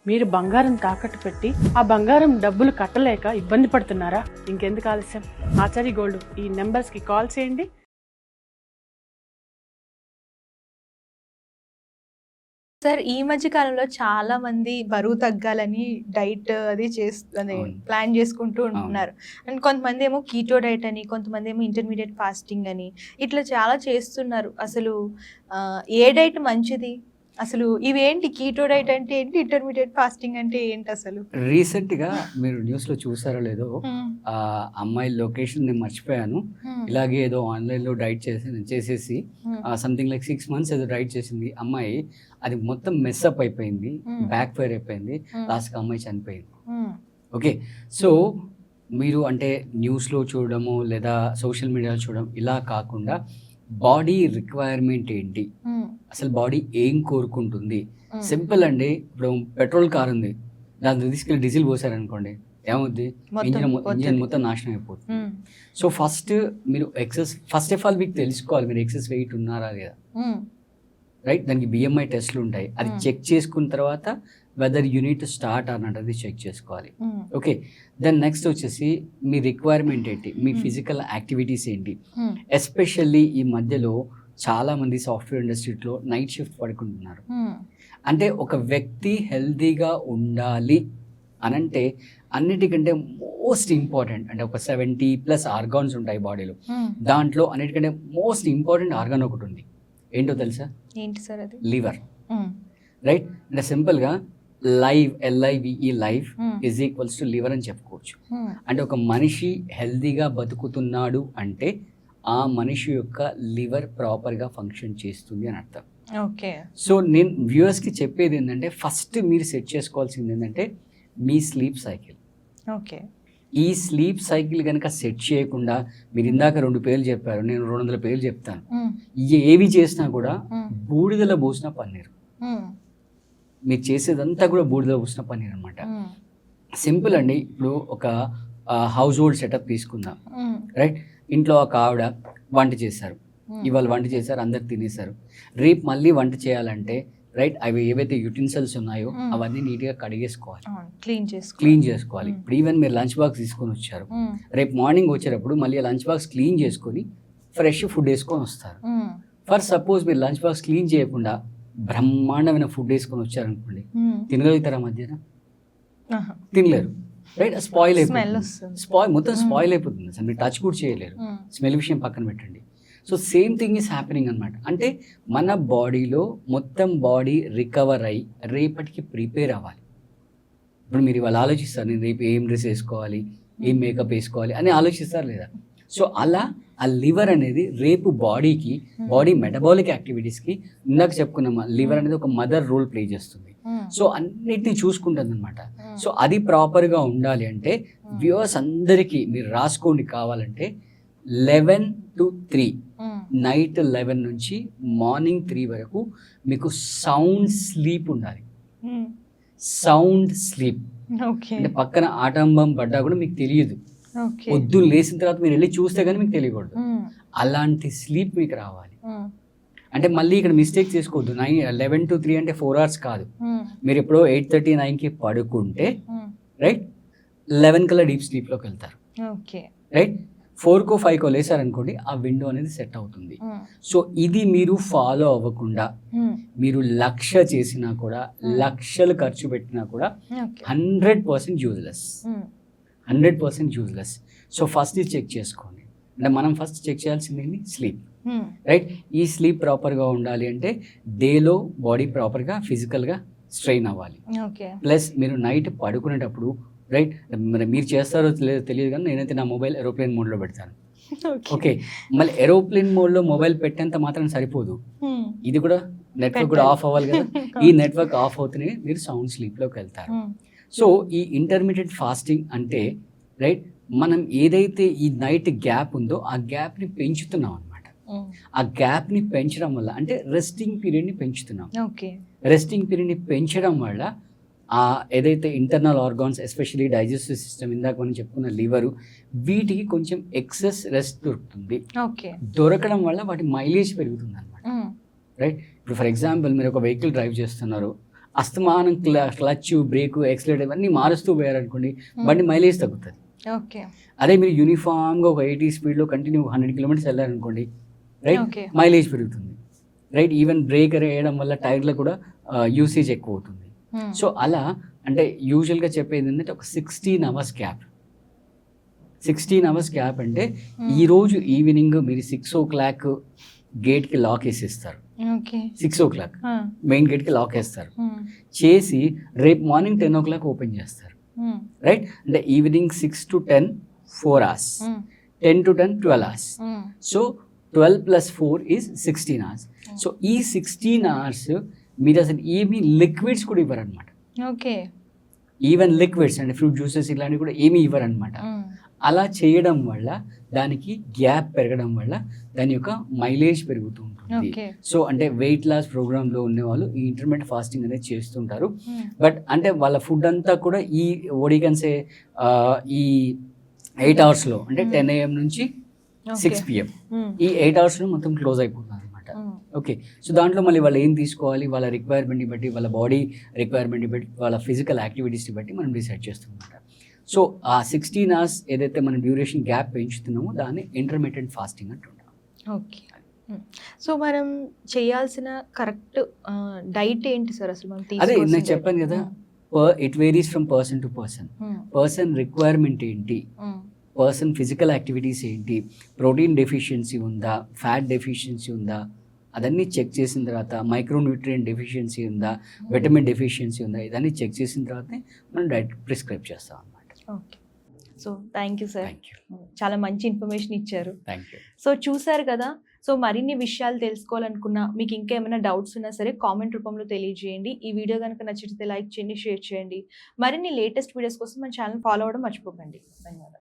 మీరు బంగారం తాకట్టు పెట్టి ఆ బంగారం డబ్బులు కట్టలేక ఇబ్బంది పడుతున్నారా? ఇంకెందుకు ఆలస్యం, ఆచారి గోల్డ్ ఈ నెంబర్స్కి కాల్ చేయండి. సార్, ఈ మధ్య కాలంలో చాలా మంది బరువు తగ్గాలని డైట్ అది అదే ప్లాన్ చేసుకుంటూ ఉంటున్నారు. అండ్ కొంతమంది ఏమో కీటో డైట్ అని, కొంతమంది ఏమో ఇంటర్మీడియట్ ఫాస్టింగ్ అని, ఇట్లా చాలా చేస్తున్నారు. అసలు ఏ డైట్ మంచిది? అసలు ఇవేంటి? కీటో డైట్ అంటే ఏంటి? ఇంటర్మీడియట్ ఫాస్టింగ్ అంటే ఏంటి అసలు? రీసెంట్గా మీరు న్యూస్లో చూసారో లేదో, అమ్మాయి లొకేషన్ నేను మర్చిపోయాను. ఇలాగే ఏదో ఆన్లైన్లో డైట్ చేసేసి సంథింగ్ లైక్ 6 months ఏదో డైట్ చేసింది అమ్మాయి. అది మొత్తం మెస్అప్ అయిపోయింది, బ్యాక్ ఫైర్ అయిపోయింది, లాస్ట్కి అమ్మాయి చనిపోయింది. ఓకే, సో మీరు అంటే న్యూస్లో చూడడము లేదా సోషల్ మీడియాలో చూడడం ఇలా కాకుండా బాడీ రిక్వైర్మెంట్ ఏంటి, అసలు బాడీ ఏం కోరుకుంటుంది? సింపుల్ అండి. ఇప్పుడు పెట్రోల్ కార్ ఉంది, దాంట్లో తీసుకెళ్ళి డీజిల్ పోసారనుకోండి, ఏమవుద్ది? ఇంజిన్ మొత్తం నాశనం అయిపోతుంది. సో ఫస్ట్ మీరు ఫస్ట్ ఆఫ్ ఆల్ మీకు తెలుసుకోవాలి మీరు ఎక్సెస్ వెయిట్ ఉన్నారా లేదా, రైట్? దానికి BMI టెస్ట్లు ఉంటాయి, అది చెక్ చేసుకున్న తర్వాత వెదర్ యూనిట్ స్టార్ట్ అన్నది చెక్ చేసుకోవాలి. ఓకే, దెన్ నెక్స్ట్ వచ్చేసి మీ రిక్వైర్మెంట్ ఏంటి, మీ ఫిజికల్ యాక్టివిటీస్ ఏంటి. ఎస్పెషల్లీ ఈ మధ్యలో చాలా మంది సాఫ్ట్వేర్ ఇండస్ట్రీలో నైట్ షిఫ్ట్ పడుకుంటున్నారు. అంటే ఒక వ్యక్తి హెల్తీగా ఉండాలి అనంటే అన్నిటికంటే మోస్ట్ ఇంపార్టెంట్ అంటే ఒక 70+ ఆర్గాన్స్ ఉంటాయి బాడీలో. దాంట్లో అన్నిటికంటే మోస్ట్ ఇంపార్టెంట్ ఆర్గాన్ ఒకటి ఉంది. ఏంటో తెలుసా? ఏంటి సార్ అది? Liver, right? అంటే సింపుల్గా LIVE life is equals to liver అని చెప్పుకోవచ్చు. అంటే ఒక మనిషి హెల్తీగా బతుకుతున్నాడు అంటే ఆ మనిషి యొక్క లివర్ ప్రాపర్గా ఫంక్షన్ చేస్తుంది అని అర్థం. ఓకే, సో నేను వ్యూవర్స్కి చెప్పేది ఏంటంటే ఫస్ట్ మీరు సెట్ చేసుకోవాల్సింది ఏంటంటే మీ స్లీప్ సైకిల్. ఓకే, ఈ స్లీప్ సైకిల్ కనుక సెట్ చేయకుండా మీరు ఇందాక 2 పేర్లు చెప్పారు, నేను 200 పేర్లు చెప్తాను. ఏవి చేసినా కూడా బూడిదలో పోసిన పన్నీరు. మీరు చేసేదంతా కూడా బూడిదలో పోసిన పన్నీర్ అనమాట. సింపుల్ అండి. ఇప్పుడు ఒక హౌస్ హోల్డ్ సెటప్ తీసుకుందాం, రైట్? ఇంట్లో ఒక ఆవిడ వంట చేశారు, ఇవాళ వంట చేశారు, అందరు తినేశారు. రేపు మళ్ళీ వంట చేయాలంటే, రైట్, అవి ఏవైతే యుటెన్సిల్స్ ఉన్నాయో అవన్నీ నీట్గా కడిగేసుకోవాలి, క్లీన్ చేసుకోవాలి. ఇప్పుడు ఈవెన్ మీరు లంచ్ బాక్స్ తీసుకొని వచ్చారు, రేపు మార్నింగ్ వచ్చేటప్పుడు మళ్ళీ లంచ్ బాక్స్ క్లీన్ చేసుకొని ఫ్రెష్ ఫుడ్ వేసుకొని వస్తారు. ఫర్ సపోజ్ మీరు లంచ్ బాక్స్ క్లీన్ చేయకుండా బ్రహ్మాండమైన ఫుడ్ వేసుకొని వచ్చారనుకోండి, తినగలుగుతారా? మధ్యాహ్నం తినలేరు, రైట్? స్పాయిల్ అయిపోతుంది, మొత్తం స్పాయిల్ అయిపోతుంది. అసలు మీరు టచ్ కూడా చేయలేరు. స్మెల్ విషయం పక్కన పెట్టండి. So same thing is happening అనమాట. అంటే మన బాడీలో మొత్తం బాడీ రికవర్ అయ్యి రేపటికి ప్రిపేర్ అవ్వాలి. ఇప్పుడు మీరు ఇవాళ ఆలోచిస్తారు, నేను రేపు ఏం డ్రెస్ వేసుకోవాలి, ఏం మేకప్ వేసుకోవాలి అని ఆలోచిస్తారు లేదా? సో అలా ఆ లివర్ అనేది రేపు బాడీ మెటబాలిక్ యాక్టివిటీస్కి, ఇందాక చెప్పుకున్నాం, లివర్ అనేది ఒక మదర్ రోల్ ప్లే చేస్తుంది. సో అన్నిటినీ చూసుకుంటుంది అనమాట. సో అది ప్రాపర్గా ఉండాలి అంటే వ్యూవర్స్ అందరికీ మీరు రాసుకోండి, కావాలంటే 11 to 3 నైట్ 11 నుంచి మార్నింగ్ 3 వరకు మీకు సౌండ్ స్లీప్ ఉండాలి. సౌండ్ స్లీప్ అంటే పక్కన ఆటంబం పడ్డా కూడా మీకు తెలియదు, పొద్దు లేచిన తర్వాత మీరు వెళ్ళి చూస్తే కానీ మీకు తెలియకూడదు. అలాంటి స్లీప్ మీకు రావాలి. అంటే మళ్ళీ ఇక్కడ మిస్టేక్ చేసుకోవద్దు. 11 to 3 అంటే 4 hours కాదు. మీరు ఎప్పుడో 8:30-9కి పడుకుంటే, రైట్, 11 కల్లా డీప్ స్లీప్లోకి వెళ్తారు, రైట్? 4-5 లేసారనుకోండి, ఆ విండో అనేది సెట్ అవుతుంది. సో ఇది మీరు ఫాలో అవ్వకుండా మీరు లక్ష చేసినా కూడా, లక్షలు ఖర్చు పెట్టినా కూడా 100% యూజ్లెస్, 100% యూజ్లెస్. సో ఫస్ట్ ఇది చెక్ చేసుకోండి. అంటే మనం ఫస్ట్ చెక్ చేయాల్సింది స్లీప్, రైట్? ఈ స్లీప్ ప్రాపర్గా ఉండాలి అంటే డేలో బాడీ ప్రాపర్గా ఫిజికల్గా స్ట్రెయిన్ అవ్వాలి. ప్లస్ మీరు నైట్ పడుకునేటప్పుడు, రైట్, మరి మీరు చేస్తారో లేదో తెలియదు కానీ నేనైతే నా మొబైల్ ఏరోప్లేన్ మోడ్లో పెడతాను. ఓకే, మళ్ళీ ఏరోప్లేన్ మోడ్లో మొబైల్ పెట్టేంత మాత్రం సరిపోదు, ఇది కూడా నెట్వర్క్ కూడా ఆఫ్ అవ్వాలి కదా. ఈ నెట్వర్క్ ఆఫ్ అవుతూనే మీరు సౌండ్ స్లీప్లోకి వెళ్తారు. సో ఈ ఇంటర్మీడియట్ ఫాస్టింగ్ అంటే, రైట్, మనం ఏదైతే ఈ నైట్ గ్యాప్ ఉందో ఆ గ్యాప్ని పెంచుతున్నాం అనమాట. ఆ గ్యాప్ని పెంచడం వల్ల అంటే రెస్టింగ్ పీరియడ్ని పెంచుతున్నాం. రెస్టింగ్ పీరియడ్ని పెంచడం వల్ల ఏదైతే internal organs, especially digestive system, ఇందాక మనం చెప్పుకున్న లివరు, వీటికి కొంచెం ఎక్సెస్ రెస్ట్ దొరుకుతుంది. దొరకడం వల్ల వాటి మైలేజ్ పెరుగుతుంది అనమాట, రైట్? ఇప్పుడు ఫర్ ఎగ్జాంపుల్ మీరు ఒక వెహికల్ డ్రైవ్ చేస్తున్నారు, అస్తమానం క్లచ్ బ్రేక్ ఎక్సలేటర్ ఇవన్నీ మారుస్తూ పోయారనుకోండి బండి మైలేజ్ తగ్గుతుంది. ఓకే అదే మీరు యూనిఫామ్గా ఒక 80 స్పీడ్లో కంటిన్యూ 100 కిలోమీటర్స్ వెళ్ళారనుకోండి, రైట్, ఓకే మైలేజ్ పెరుగుతుంది, రైట్. ఈవెన్ బ్రేక్ వేయడం వల్ల టైర్లో కూడా యూసేజ్ ఎక్కువ అవుతుంది. సో అలా అంటే యూజువల్గా చెప్పేది ఏంటంటే ఒక 16 అవర్స్ గ్యాప్. 16 అవర్స్ గ్యాప్ అంటే ఈరోజు ఈవినింగ్ మీరు 6 o'clock గేట్కి లాక్ వేసేస్తారు. ఓకే 6 o'clock మెయిన్ గేట్కి లాక్ వేస్తారు, చేసి రేపు మార్నింగ్ 10 o'clock ఓపెన్ చేస్తారు, రైట్. అంటే evening 6 to 10 4 hours, 10 to 10 12 hours. So 12 plus 4 is 16 hours. So ఈ 16 hours మీరు అసలు ఏమి లిక్విడ్స్ కూడా ఇవ్వరు అనమాట. ఓకే ఈవెన్ లిక్విడ్స్ అంటే ఫ్రూట్ జ్యూసెస్ ఇలాంటివి కూడా ఏమీ ఇవ్వరు అనమాట. అలా చేయడం వల్ల దానికి గ్యాప్ పెరగడం వల్ల దాని యొక్క మైలేజ్ పెరుగుతూ ఉంటుంది. ఓకే సో అంటే వెయిట్ లాస్ ప్రోగ్రామ్లో ఉన్న వాళ్ళు ఈ ఇంటర్మీడియట్ ఫాస్టింగ్ అనేది చేస్తుంటారు. బట్ అంటే వాళ్ళ ఫుడ్ అంతా కూడా ఈ ఓడికన్సే ఈ 8 hours అంటే 10 AM నుంచి 6 PM ఈ 8 hours మొత్తం క్లోజ్ అయిపోతున్నారు అనమాట. ఓకే, సో దాంట్లో మళ్ళీ వాళ్ళు ఏం తీసుకోవాలి, వాళ్ళ రిక్వైర్మెంట్ని బట్టి, వాళ్ళ బాడీ రిక్వైర్మెంట్ని బట్టి, వాళ్ళ ఫిజికల్ యాక్టివిటీస్ని బట్టి మనం డిసైడ్ చేస్తాం అనమాట. సో ఆ 16 hours ఏదైతే మనం డ్యూరేషన్ గ్యాప్ పెంచుతున్నామో దాన్ని ఇంటర్మీడియట్ ఫాస్టింగ్ అంటుంటాం. ఓకే సో మనం చేయాల్సిన కరెక్ట్ డైట్ ఏంటి సార్ అసలు మనం అదే నేను తీసుకోవాల్సిన చెప్పాను కదా, it varies from person to person. Person requirement ఏంటి, పర్సన్ ఫిజికల్ యాక్టివిటీస్ ఏంటి, ప్రోటీన్ డెఫిషియన్సీ ఉందా, ఫ్యాట్ డెఫిషియన్సీ ఉందా, అదన్నీ చెక్ చేసిన తర్వాత మైక్రోన్యూట్రియంట్ డెఫిషియన్సీ ఉందా, విటమిన్ డెఫిషియన్సీ ఉందా, ఇదన్నీ చెక్ చేసిన తర్వాతే మనం డైట్ ప్రిస్క్రైబ్ చేస్తాం అన్నమాట. Okay so thank you sir, thank you, చాలా మంచి ఇన్ఫర్మేషన్ ఇచ్చారు. Thank you. సో చూసారు కదా, సో మరిన్ని విషయాలు తెలుసుకోవాలనుకున్నా, మీకు ఇంకా ఏమైనా డౌట్స్ ఉన్నా సరే కామెంట్ రూపంలో తెలియజేయండి. ఈ వీడియో కనుక నచ్చితే లైక్ చేయండి, షేర్ చేయండి. మరిన్ని లేటెస్ట్ వీడియోస్ కోసం మన ఛానల్ ఫాలో అవ్వడం మర్చిపోకండి. ధన్యవాదాలు.